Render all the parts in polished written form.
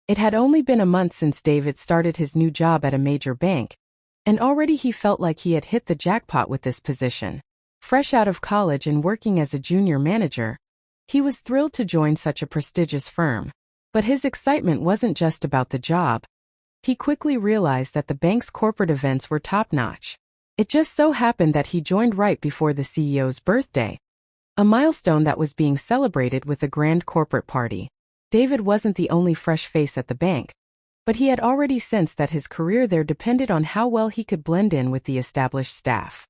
It had only been a month since David started his new job at a major bank, and already he felt like he had hit the jackpot with this position. Fresh out of college and working as a junior manager, he was thrilled to join such a prestigious firm. But his excitement wasn't just about the job. He quickly realized that the bank's corporate events were top-notch. It just so happened that he joined right before the CEO's birthday, a milestone that was being celebrated with a grand corporate party. David wasn't the only fresh face at the bank, but he had already sensed that his career there depended on how well he could blend in with the established staff.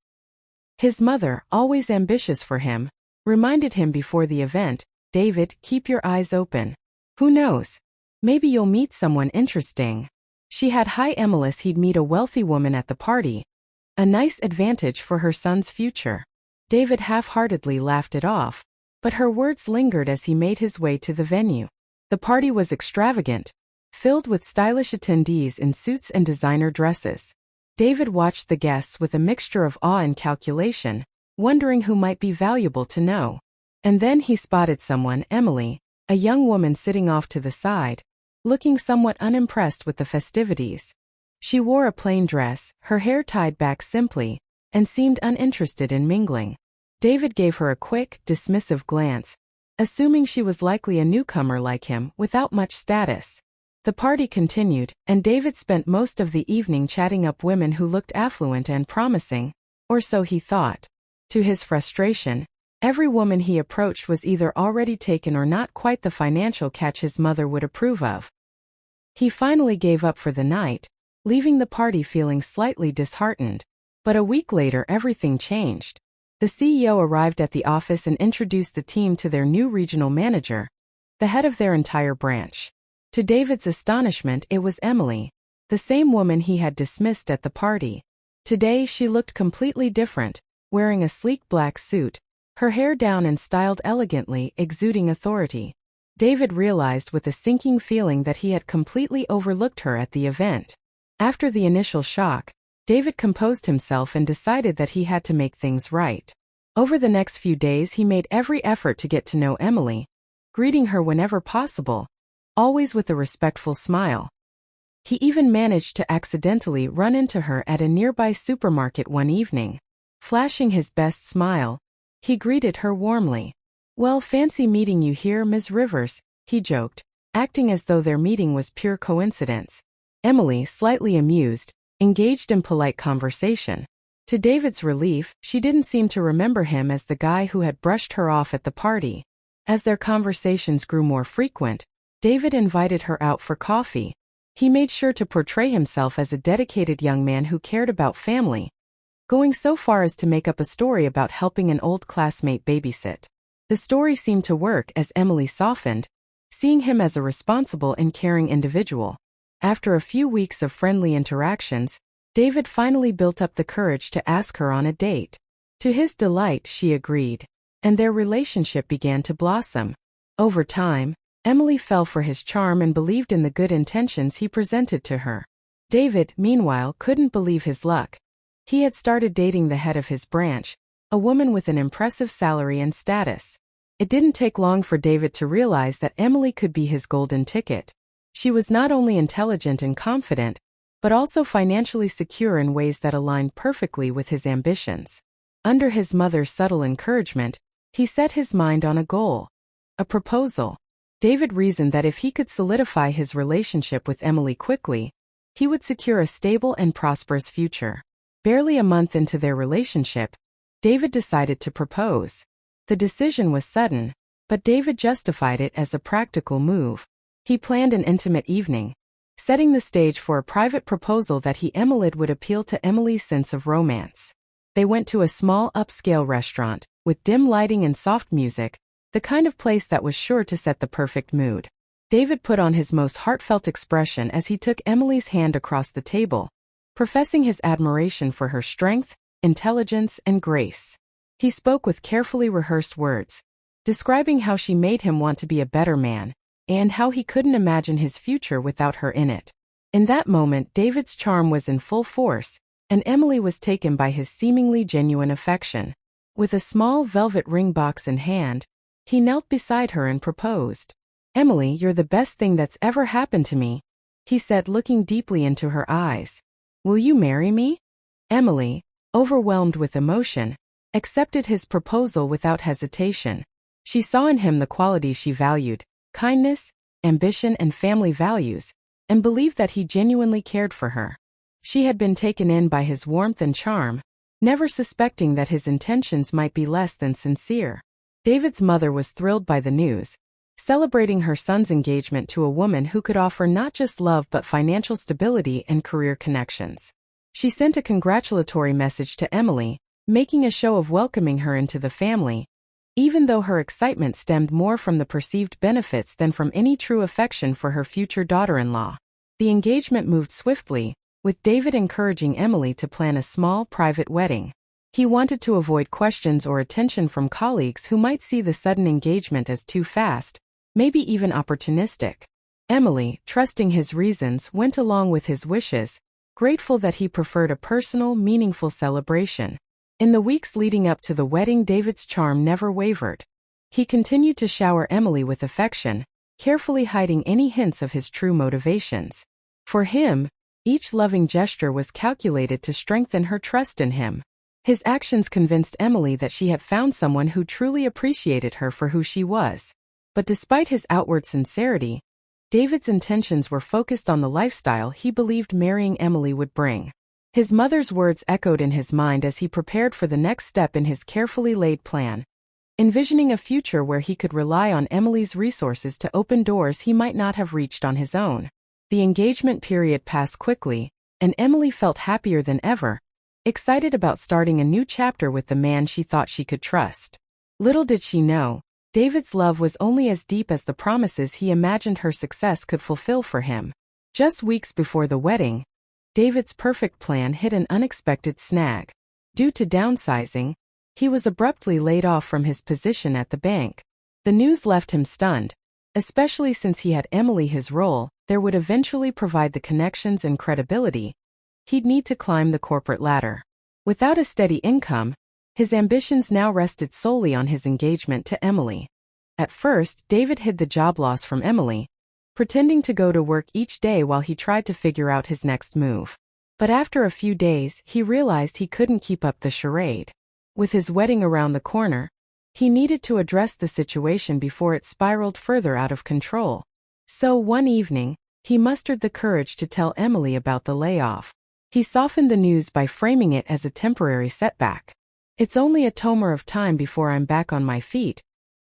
His mother, always ambitious for him, reminded him before the event, "David, keep your eyes open. Who knows? Maybe you'll meet someone interesting." She had high Emilis he'd meet a wealthy woman at the party, a nice advantage for her son's future. David half-heartedly laughed it off, but her words lingered as he made his way to the venue. The party was extravagant, filled with stylish attendees in suits and designer dresses. David watched the guests with a mixture of awe and calculation, wondering who might be valuable to know. And then he spotted someone, Emily, a young woman sitting off to the side, looking somewhat unimpressed with the festivities. She wore a plain dress, her hair tied back simply, and seemed uninterested in mingling. David gave her a quick, dismissive glance, assuming she was likely a newcomer like him without much status. The party continued, and David spent most of the evening chatting up women who looked affluent and promising, or so he thought. To his frustration, every woman he approached was either already taken or not quite the financial catch his mother would approve of. He finally gave up for the night, leaving the party feeling slightly disheartened. But a week later everything changed. The CEO arrived at the office and introduced the team to their new regional manager, the head of their entire branch. To David's astonishment, it was Emily, the same woman he had dismissed at the party. Today she looked completely different, wearing a sleek black suit, her hair down and styled elegantly, exuding authority. David realized with a sinking feeling that he had completely overlooked her at the event. After the initial shock, David composed himself and decided that he had to make things right. Over the next few days he made every effort to get to know Emily, greeting her whenever possible, always with a respectful smile. He even managed to accidentally run into her at a nearby supermarket one evening. Flashing his best smile, he greeted her warmly. "Well, fancy meeting you here, Ms. Rivers," he joked, acting as though their meeting was pure coincidence. Emily, slightly amused, engaged in polite conversation. To David's relief, she didn't seem to remember him as the guy who had brushed her off at the party. As their conversations grew more frequent, David invited her out for coffee. He made sure to portray himself as a dedicated young man who cared about family, going so far as to make up a story about helping an old classmate babysit. The story seemed to work as Emily softened, seeing him as a responsible and caring individual. After a few weeks of friendly interactions, David finally built up the courage to ask her on a date. To his delight, she agreed, and their relationship began to blossom. Over time, Emily fell for his charm and believed in the good intentions he presented to her. David, meanwhile, couldn't believe his luck. He had started dating the head of his branch, a woman with an impressive salary and status. It didn't take long for David to realize that Emily could be his golden ticket. She was not only intelligent and confident, but also financially secure in ways that aligned perfectly with his ambitions. Under his mother's subtle encouragement, he set his mind on a goal, a proposal. David reasoned that if he could solidify his relationship with Emily quickly, he would secure a stable and prosperous future. Barely a month into their relationship, David decided to propose. The decision was sudden, but David justified it as a practical move. He planned an intimate evening, setting the stage for a private proposal that he imagined would appeal to Emily's sense of romance. They went to a small upscale restaurant, with dim lighting and soft music, the kind of place that was sure to set the perfect mood. David put on his most heartfelt expression as he took Emily's hand across the table, professing his admiration for her strength, intelligence, and grace. He spoke with carefully rehearsed words, describing how she made him want to be a better man, and how he couldn't imagine his future without her in it. In that moment, David's charm was in full force, and Emily was taken by his seemingly genuine affection. With a small velvet ring box in hand, he knelt beside her and proposed. "Emily, you're the best thing that's ever happened to me," he said, looking deeply into her eyes. "Will you marry me?" Emily, overwhelmed with emotion, accepted his proposal without hesitation. She saw in him the qualities she valued: kindness, ambition, and family values, and believed that he genuinely cared for her. She had been taken in by his warmth and charm, never suspecting that his intentions might be less than sincere. David's mother was thrilled by the news, celebrating her son's engagement to a woman who could offer not just love but financial stability and career connections. She sent a congratulatory message to Emily, making a show of welcoming her into the family, even though her excitement stemmed more from the perceived benefits than from any true affection for her future daughter-in-law. The engagement moved swiftly, with David encouraging Emily to plan a small, private wedding. He wanted to avoid questions or attention from colleagues who might see the sudden engagement as too fast, maybe even opportunistic. Emily, trusting his reasons, went along with his wishes, grateful that he preferred a personal, meaningful celebration. In the weeks leading up to the wedding, David's charm never wavered. He continued to shower Emily with affection, carefully hiding any hints of his true motivations. For him, each loving gesture was calculated to strengthen her trust in him. His actions convinced Emily that she had found someone who truly appreciated her for who she was. But despite his outward sincerity, David's intentions were focused on the lifestyle he believed marrying Emily would bring. His mother's words echoed in his mind as he prepared for the next step in his carefully laid plan, envisioning a future where he could rely on Emily's resources to open doors he might not have reached on his own. The engagement period passed quickly, and Emily felt happier than ever, excited about starting a new chapter with the man she thought she could trust. Little did she know, David's love was only as deep as the promises he imagined her success could fulfill for him. Just weeks before the wedding, David's perfect plan hit an unexpected snag. Due to downsizing, he was abruptly laid off from his position at the bank. The news left him stunned, especially since he had Emily, his role there would eventually provide the connections and credibility he'd need to climb the corporate ladder. Without a steady income, his ambitions now rested solely on his engagement to Emily. At first, David hid the job loss from Emily, pretending to go to work each day while he tried to figure out his next move. But after a few days, he realized he couldn't keep up the charade. With his wedding around the corner, he needed to address the situation before it spiraled further out of control. So one evening, he mustered the courage to tell Emily about the layoff. He softened the news by framing it as a temporary setback. "It's only a matter of time before I'm back on my feet,"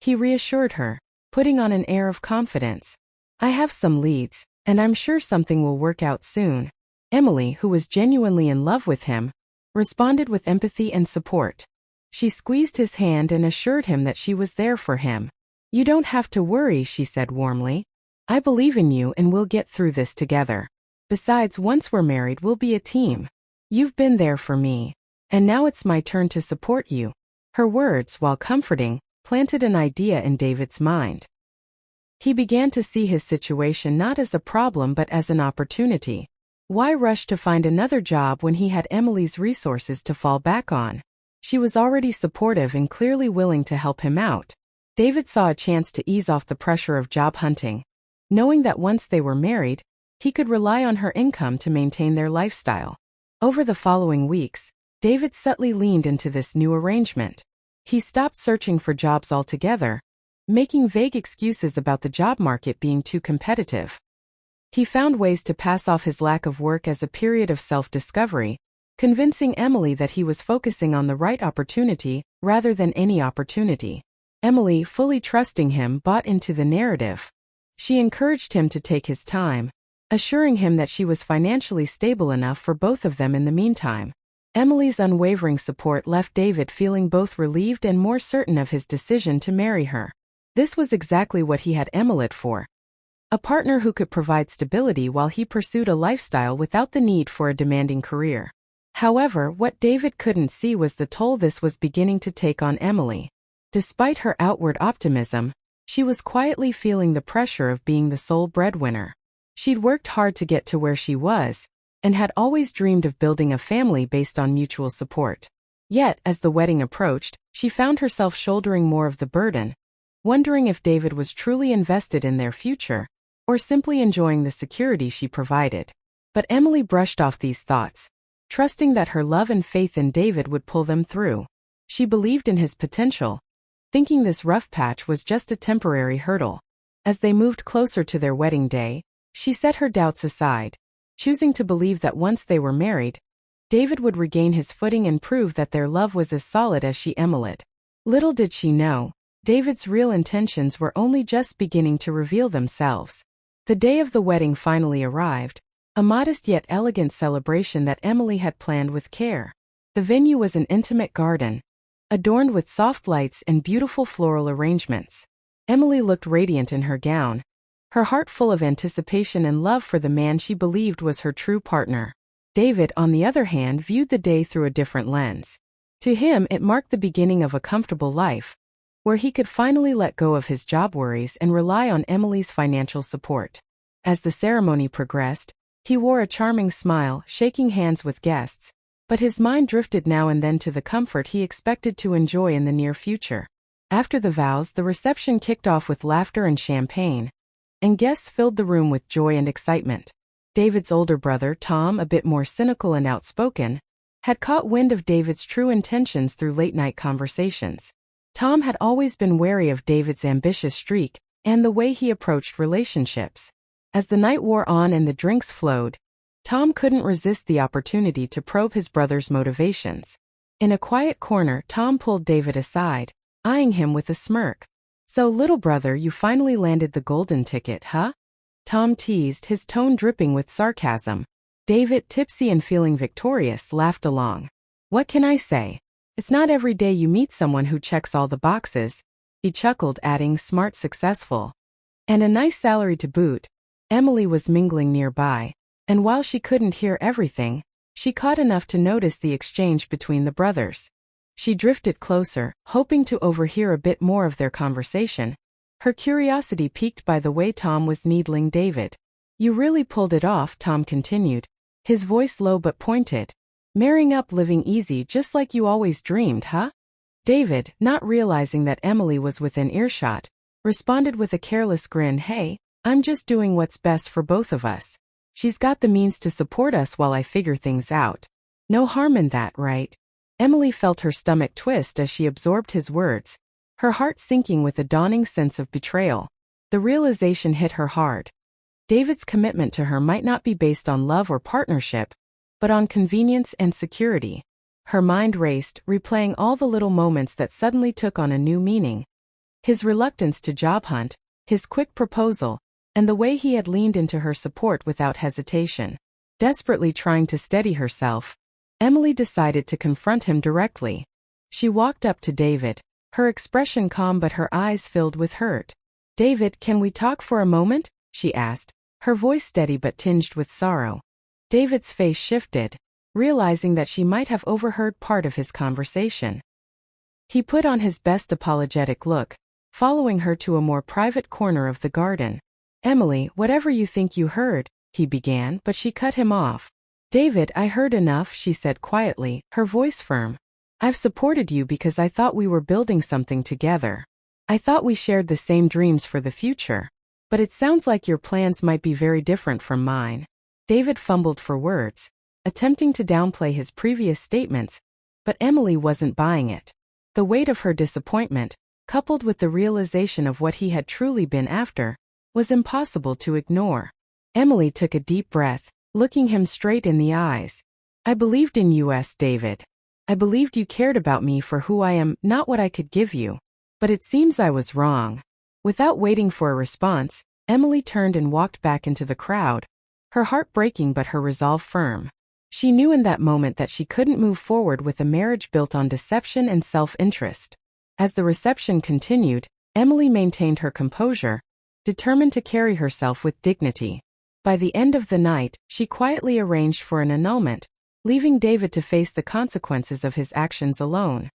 he reassured her, putting on an air of confidence. "I have some leads, and I'm sure something will work out soon." Emily, who was genuinely in love with him, responded with empathy and support. She squeezed his hand and assured him that she was there for him. "You don't have to worry," she said warmly. "I believe in you and we'll get through this together. Besides, once we're married, we'll be a team. You've been there for me, and now it's my turn to support you." Her words, while comforting, planted an idea in David's mind. He began to see his situation not as a problem but as an opportunity. Why rush to find another job when he had Emily's resources to fall back on? She was already supportive and clearly willing to help him out. David saw a chance to ease off the pressure of job hunting, knowing that once they were married, he could rely on her income to maintain their lifestyle. Over the following weeks, David subtly leaned into this new arrangement. He stopped searching for jobs altogether, making vague excuses about the job market being too competitive. He found ways to pass off his lack of work as a period of self-discovery, convincing Emily that he was focusing on the right opportunity rather than any opportunity. Emily, fully trusting him, bought into the narrative. She encouraged him to take his time, assuring him that she was financially stable enough for both of them in the meantime. Emily's unwavering support left David feeling both relieved and more certain of his decision to marry her. This was exactly what he had Emily for. A partner who could provide stability while he pursued a lifestyle without the need for a demanding career. However, what David couldn't see was the toll this was beginning to take on Emily. Despite her outward optimism, she was quietly feeling the pressure of being the sole breadwinner. She'd worked hard to get to where she was, and had always dreamed of building a family based on mutual support. Yet, as the wedding approached, she found herself shouldering more of the burden, wondering if David was truly invested in their future, or simply enjoying the security she provided. But Emily brushed off these thoughts, trusting that her love and faith in David would pull them through. She believed in his potential, thinking this rough patch was just a temporary hurdle. As they moved closer to their wedding day, she set her doubts aside, choosing to believe that once they were married, David would regain his footing and prove that their love was as solid as she Emiled. Little did she know, David's real intentions were only just beginning to reveal themselves. The day of the wedding finally arrived, a modest yet elegant celebration that Emily had planned with care. The venue was an intimate garden, adorned with soft lights and beautiful floral arrangements. Emily looked radiant in her gown, her heart full of anticipation and love for the man she believed was her true partner. David, on the other hand, viewed the day through a different lens. To him, it marked the beginning of a comfortable life, where he could finally let go of his job worries and rely on Emily's financial support. As the ceremony progressed, he wore a charming smile, shaking hands with guests, but his mind drifted now and then to the comfort he expected to enjoy in the near future. After the vows, the reception kicked off with laughter and champagne, and guests filled the room with joy and excitement. David's older brother, Tom, a bit more cynical and outspoken, had caught wind of David's true intentions through late-night conversations. Tom had always been wary of David's ambitious streak and the way he approached relationships. As the night wore on and the drinks flowed, Tom couldn't resist the opportunity to probe his brother's motivations. In a quiet corner, Tom pulled David aside, eyeing him with a smirk. "So, little brother, you finally landed the golden ticket, huh?" Tom teased, his tone dripping with sarcasm. David, tipsy and feeling victorious, laughed along. "What can I say? It's not every day you meet someone who checks all the boxes," he chuckled, adding, "smart, successful, and a nice salary to boot." Emily was mingling nearby, and while she couldn't hear everything, she caught enough to notice the exchange between the brothers. She drifted closer, hoping to overhear a bit more of their conversation, her curiosity piqued by the way Tom was needling David. "You really pulled it off," Tom continued, his voice low but pointed. "Marrying up, living easy, just like you always dreamed, huh?" David, not realizing that Emily was within earshot, responded with a careless grin, "Hey, I'm just doing what's best for both of us. She's got the means to support us while I figure things out. No harm in that, right?" Emily felt her stomach twist as she absorbed his words, her heart sinking with a dawning sense of betrayal. The realization hit her hard. David's commitment to her might not be based on love or partnership, but on convenience and security. Her mind raced, replaying all the little moments that suddenly took on a new meaning. His reluctance to job hunt, his quick proposal, and the way he had leaned into her support without hesitation. Desperately trying to steady herself, Emily decided to confront him directly. She walked up to David, her expression calm but her eyes filled with hurt. "David, can we talk for a moment?" she asked, her voice steady but tinged with sorrow. David's face shifted, realizing that she might have overheard part of his conversation. He put on his best apologetic look, following her to a more private corner of the garden. "Emily, whatever you think you heard," he began, but she cut him off. "David, I heard enough," she said quietly, her voice firm. "I've supported you because I thought we were building something together. I thought we shared the same dreams for the future. But it sounds like your plans might be very different from mine." David fumbled for words, attempting to downplay his previous statements, but Emily wasn't buying it. The weight of her disappointment, coupled with the realization of what he had truly been after, was impossible to ignore. Emily took a deep breath, looking him straight in the eyes. "I believed in you, David. I believed you cared about me for who I am, not what I could give you. But it seems I was wrong." Without waiting for a response, Emily turned and walked back into the crowd, her heart breaking but her resolve firm. She knew in that moment that she couldn't move forward with a marriage built on deception and self-interest. As the reception continued, Emily maintained her composure, determined to carry herself with dignity. By the end of the night, she quietly arranged for an annulment, leaving David to face the consequences of his actions alone.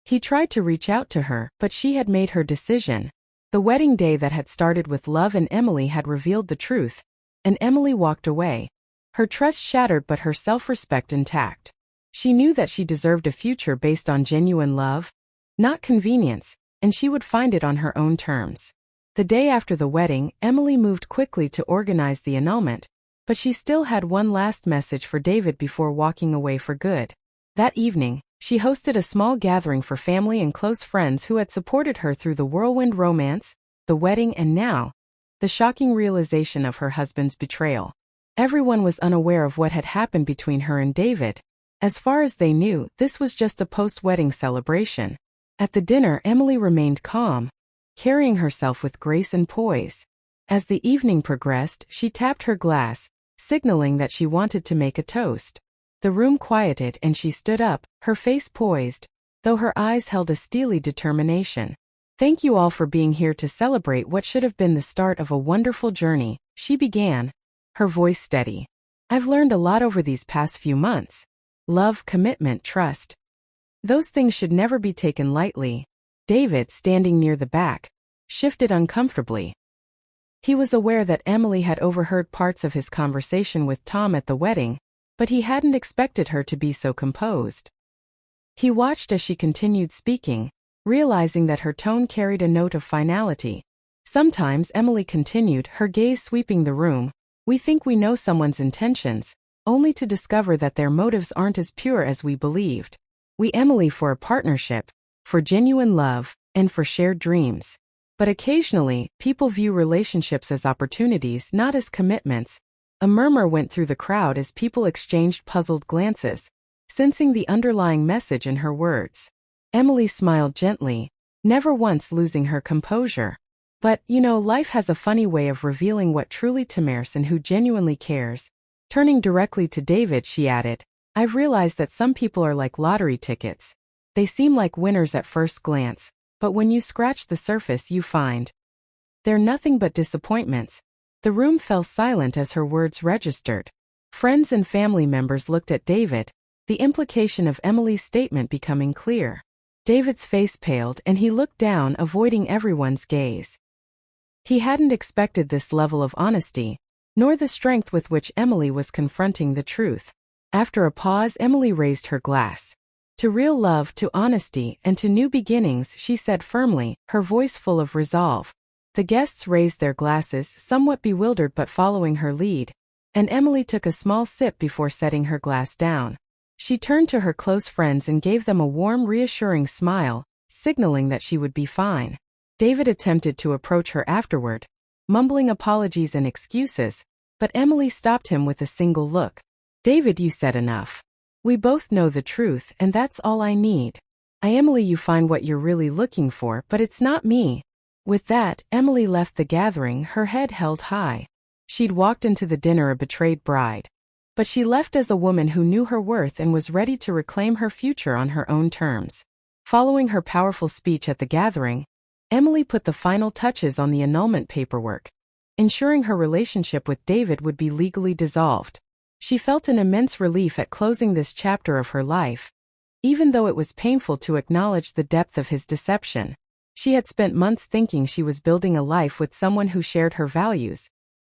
He tried to reach out to her, but she had made her decision. The wedding day that had started with love and Emily had revealed the truth, and Emily walked away, her trust shattered but her self-respect intact. She knew that she deserved a future based on genuine love, not convenience, and she would find it on her own terms. The day after the wedding, Emily moved quickly to organize the annulment, but she still had one last message for David before walking away for good. That evening, she hosted a small gathering for family and close friends who had supported her through the whirlwind romance, the wedding, and now, the shocking realization of her husband's betrayal. Everyone was unaware of what had happened between her and David. As far as they knew, this was just a post-wedding celebration. At the dinner, Emily remained calm, carrying herself with grace and poise. As the evening progressed, she tapped her glass, signaling that she wanted to make a toast. The room quieted and she stood up, her face poised, though her eyes held a steely determination. "Thank you all for being here to celebrate what should have been the start of a wonderful journey," she began, her voice steady. "I've learned a lot over these past few months. Love, commitment, trust. Those things should never be taken lightly." David, standing near the back, shifted uncomfortably. He was aware that Emily had overheard parts of his conversation with Tom at the wedding, but he hadn't expected her to be so composed. He watched as she continued speaking, realizing that her tone carried a note of finality. "Sometimes," Emily continued, her gaze sweeping the room, "we think we know someone's intentions, only to discover that their motives aren't as pure as we believed. We Emily for a partnership, for genuine love, and for shared dreams. But occasionally, people view relationships as opportunities, not as commitments." A murmur went through the crowd as people exchanged puzzled glances, sensing the underlying message in her words. Emily smiled gently, never once losing her composure. "But, life has a funny way of revealing what truly matters and who genuinely cares." Turning directly to David, she added, "I've realized that some people are like lottery tickets. They seem like winners at first glance, but when you scratch the surface you find they're nothing but disappointments." The room fell silent as her words registered. Friends and family members looked at David, the implication of Emily's statement becoming clear. David's face paled and he looked down, avoiding everyone's gaze. He hadn't expected this level of honesty, nor the strength with which Emily was confronting the truth. After a pause, Emily raised her glass. "To real love, to honesty, and to new beginnings," she said firmly, her voice full of resolve. The guests raised their glasses, somewhat bewildered but following her lead, and Emily took a small sip before setting her glass down. She turned to her close friends and gave them a warm, reassuring smile, signaling that she would be fine. David attempted to approach her afterward, mumbling apologies and excuses, but Emily stopped him with a single look. "David, you said enough. We both know the truth, and that's all I need. Emily, you find what you're really looking for, but it's not me." With that, Emily left the gathering, her head held high. She'd walked into the dinner a betrayed bride. But she left as a woman who knew her worth and was ready to reclaim her future on her own terms. Following her powerful speech at the gathering, Emily put the final touches on the annulment paperwork, ensuring her relationship with David would be legally dissolved. She felt an immense relief at closing this chapter of her life, even though it was painful to acknowledge the depth of his deception. She had spent months thinking she was building a life with someone who shared her values,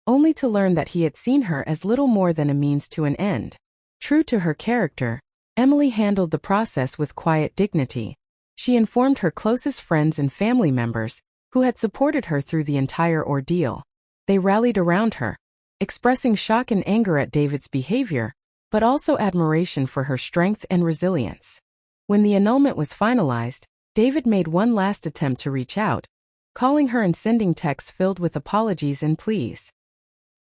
only to learn that he had seen her as little more than a means to an end. True to her character, Emily handled the process with quiet dignity. She informed her closest friends and family members, who had supported her through the entire ordeal. They rallied around her, expressing shock and anger at David's behavior, but also admiration for her strength and resilience. When the annulment was finalized, David made one last attempt to reach out, calling her and sending texts filled with apologies and pleas.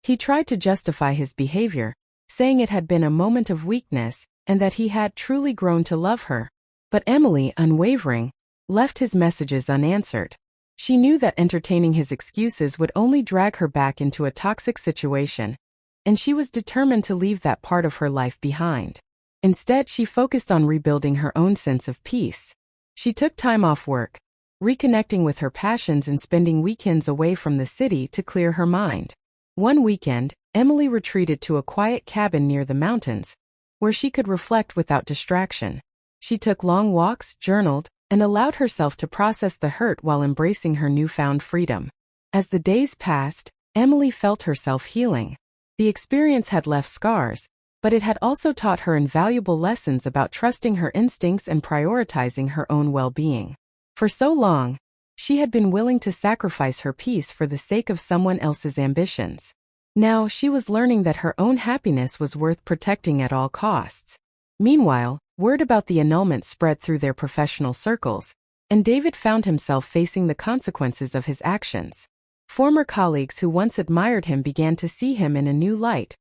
He tried to justify his behavior, saying it had been a moment of weakness and that he had truly grown to love her. But Emily, unwavering, left his messages unanswered. She knew that entertaining his excuses would only drag her back into a toxic situation, and she was determined to leave that part of her life behind. Instead, she focused on rebuilding her own sense of peace. She took time off work, reconnecting with her passions and spending weekends away from the city to clear her mind. One weekend, Emily retreated to a quiet cabin near the mountains, where she could reflect without distraction. She took long walks, journaled, and allowed herself to process the hurt while embracing her newfound freedom. As the days passed, Emily felt herself healing. The experience had left scars, but it had also taught her invaluable lessons about trusting her instincts and prioritizing her own well-being. For so long, she had been willing to sacrifice her peace for the sake of someone else's ambitions. Now she was learning that her own happiness was worth protecting at all costs. Meanwhile, word about the annulment spread through their professional circles, and David found himself facing the consequences of his actions. Former colleagues who once admired him began to see him in a new light,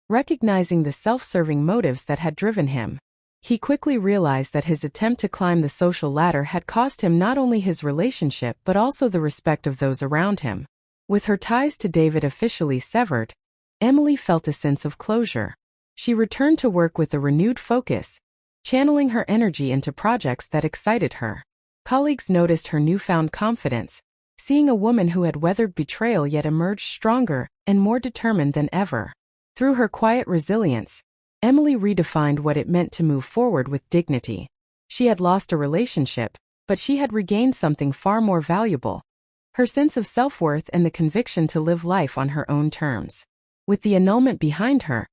recognizing the self-serving motives that had driven him. He quickly realized that his attempt to climb the social ladder had cost him not only his relationship but also the respect of those around him. With her ties to David officially severed, Emily felt a sense of closure. She returned to work with a renewed focus, channeling her energy into projects that excited her. Colleagues noticed her newfound confidence, seeing a woman who had weathered betrayal yet emerged stronger and more determined than ever. Through her quiet resilience, Emily redefined what it meant to move forward with dignity. She had lost a relationship, but she had regained something far more valuable: her sense of self-worth and the conviction to live life on her own terms. With the annulment behind her,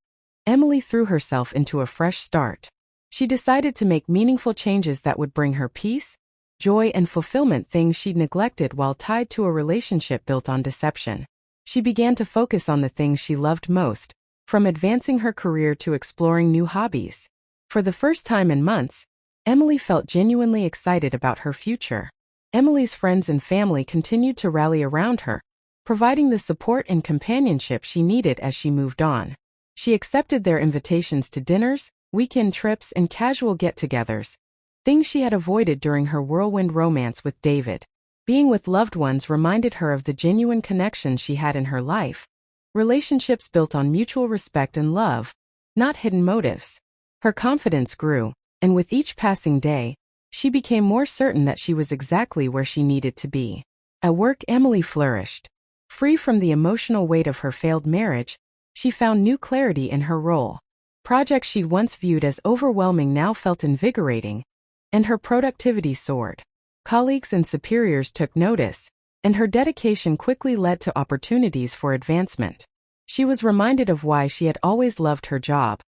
Emily threw herself into a fresh start. She decided to make meaningful changes that would bring her peace, joy, and fulfillment, things she'd neglected while tied to a relationship built on deception. She began to focus on the things she loved most, from advancing her career to exploring new hobbies. For the first time in months, Emily felt genuinely excited about her future. Emily's friends and family continued to rally around her, providing the support and companionship she needed as she moved on. She accepted their invitations to dinners, weekend trips, and casual get-togethers, things she had avoided during her whirlwind romance with David. Being with loved ones reminded her of the genuine connections she had in her life, relationships built on mutual respect and love, not hidden motives. Her confidence grew, and with each passing day, she became more certain that she was exactly where she needed to be. At work, Emily flourished. Free from the emotional weight of her failed marriage, she found new clarity in her role. Projects she'd once viewed as overwhelming now felt invigorating, and her productivity soared. Colleagues and superiors took notice, and her dedication quickly led to opportunities for advancement. She was reminded of why she had always loved her job.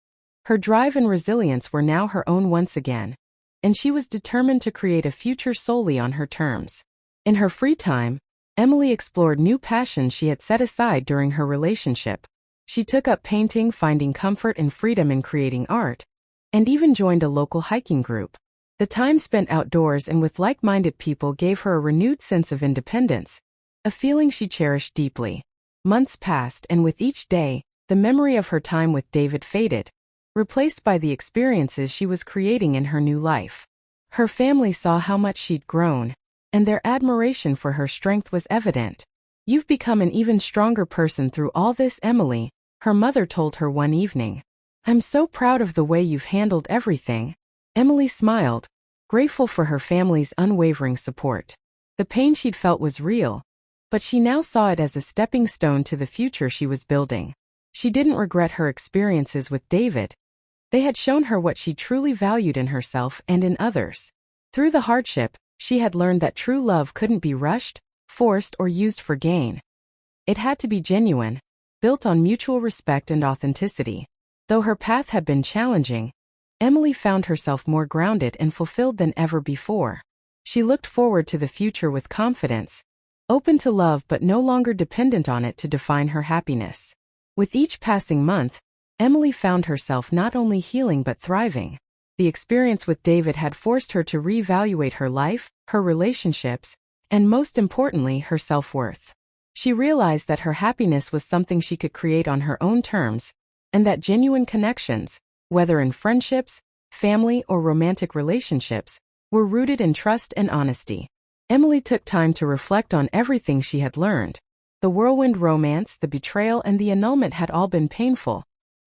Her drive and resilience were now her own once again, and she was determined to create a future solely on her terms. In her free time, Emily explored new passions she had set aside during her relationship. She took up painting, finding comfort and freedom in creating art, and even joined a local hiking group. The time spent outdoors and with like-minded people gave her a renewed sense of independence, a feeling she cherished deeply. Months passed, and with each day, the memory of her time with David faded, replaced by the experiences she was creating in her new life. Her family saw how much she'd grown, and their admiration for her strength was evident. "You've become an even stronger person through all this, Emily," her mother told her one evening. "I'm so proud of the way you've handled everything." Emily smiled, grateful for her family's unwavering support. The pain she'd felt was real, but she now saw it as a stepping stone to the future she was building. She didn't regret her experiences with David. They had shown her what she truly valued in herself and in others. Through the hardship, she had learned that true love couldn't be rushed, forced, or used for gain. It had to be genuine, built on mutual respect and authenticity. Though her path had been challenging, Emily found herself more grounded and fulfilled than ever before. She looked forward to the future with confidence, open to love but no longer dependent on it to define her happiness. With each passing month, Emily found herself not only healing but thriving. The experience with David had forced her to reevaluate her life, her relationships, and most importantly, her self-worth. She realized that her happiness was something she could create on her own terms, and that genuine connections, whether in friendships, family, or romantic relationships, were rooted in trust and honesty. Emily took time to reflect on everything she had learned. The whirlwind romance, the betrayal, and the annulment had all been painful,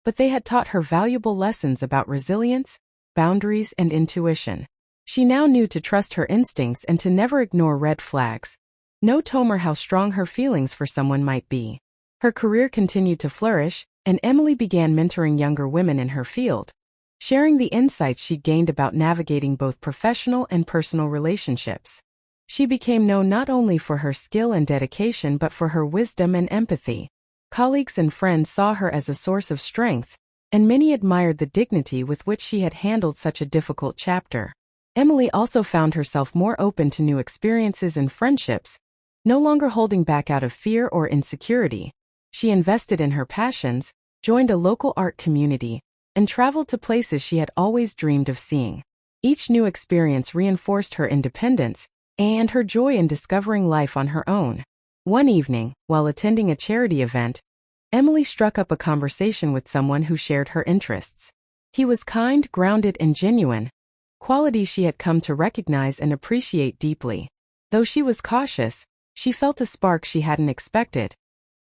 but they had taught her valuable lessons about resilience, boundaries, and intuition. She now knew to trust her instincts and to never ignore red flags, no matter how strong her feelings for someone might be. Her career continued to flourish, and Emily began mentoring younger women in her field, sharing the insights she gained about navigating both professional and personal relationships. She became known not only for her skill and dedication but for her wisdom and empathy. Colleagues and friends saw her as a source of strength, and many admired the dignity with which she had handled such a difficult chapter. Emily also found herself more open to new experiences and friendships, no longer holding back out of fear or insecurity. She invested in her passions, joined a local art community, and traveled to places she had always dreamed of seeing. Each new experience reinforced her independence and her joy in discovering life on her own. One evening, while attending a charity event, Emily struck up a conversation with someone who shared her interests. He was kind, grounded, and genuine, qualities she had come to recognize and appreciate deeply. Though she was cautious, she felt a spark she hadn't expected,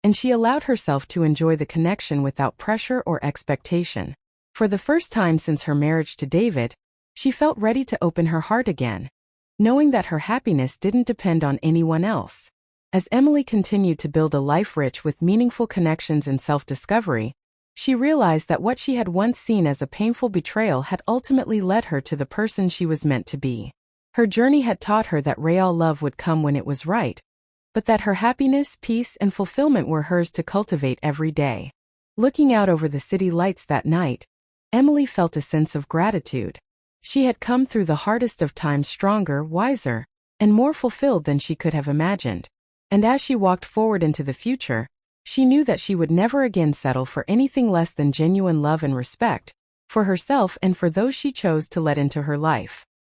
and she allowed herself to enjoy the connection without pressure or expectation. For the first time since her marriage to David, she felt ready to open her heart again, knowing that her happiness didn't depend on anyone else. As Emily continued to build a life rich with meaningful connections and self-discovery, she realized that what she had once seen as a painful betrayal had ultimately led her to the person she was meant to be. Her journey had taught her that real love would come when it was right, but that her happiness, peace, and fulfillment were hers to cultivate every day. Looking out over the city lights that night, Emily felt a sense of gratitude. She had come through the hardest of times stronger, wiser, and more fulfilled than she could have imagined. And as she walked forward into the future, she knew that she would never again settle for anything less than genuine love and respect, for herself and for those she chose to let into her life.